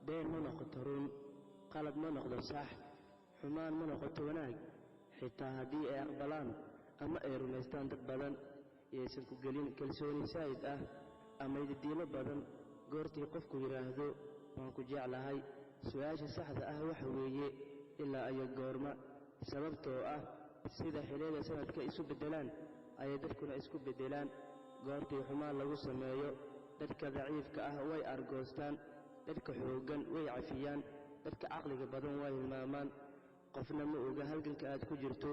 been ma noqoto run qalad ma noqdo sax xumaan ma noqoto wanaag xitaa haddii ay aqbalaan ama ay rumaystaan dad badan iyaysan ku gelin kalsooni saa'id ah ama diilo badan goortii qofku yiraahdo waan ku jeclahay su'aasha saxda ah waxa weeye ilaa ay goorma sababtoo ah sida xilliga sanadka isu bedelaan ay dadkuna isku bedelaan goortii xumaan lagu sameeyo dadka daciifka ah way argoostaan dadka xoogan way cafiyaan dadka aqliga badan way hilmaamaan qofna ma oga halganka aad ku jirto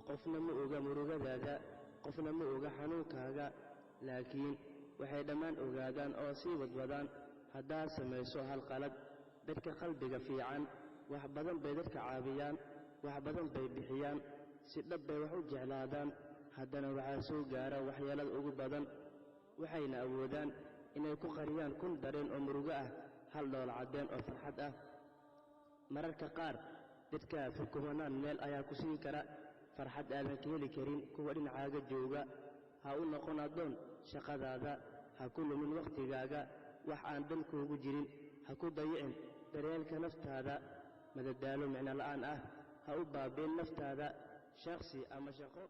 qofna ma oga murugadaada qofna ma oga xanuunkaaga laakiin waxay dhammaan ogaadaan oo sii wadwadaan haddaad samayso hal qalad dadka qalbiga fiican wax badan bay dadka caabiyaan wax badan bay bixiyaan si dhab bay wax u jeclaadaan haddana waxaa soo gaara waxyeelada ugu badan waxayna awoodaan inay ku qariyaan kun dareen oo murugo ah hal dhool caddeen oo farxad ah mararka qaar dadka furkumanaan meel ayaa ku siin kara farxad aadan ka heli karin kuwa dhinacaaga jooga ha u noqon addoon shaqadaada ha ku lumin wakhtigaaga wax aan dan kuugu jirin ha ku dayicin daryeelka naftaada madadaalo micno la'aan ah ha u baabeen naftaada shakhsi ama shaqo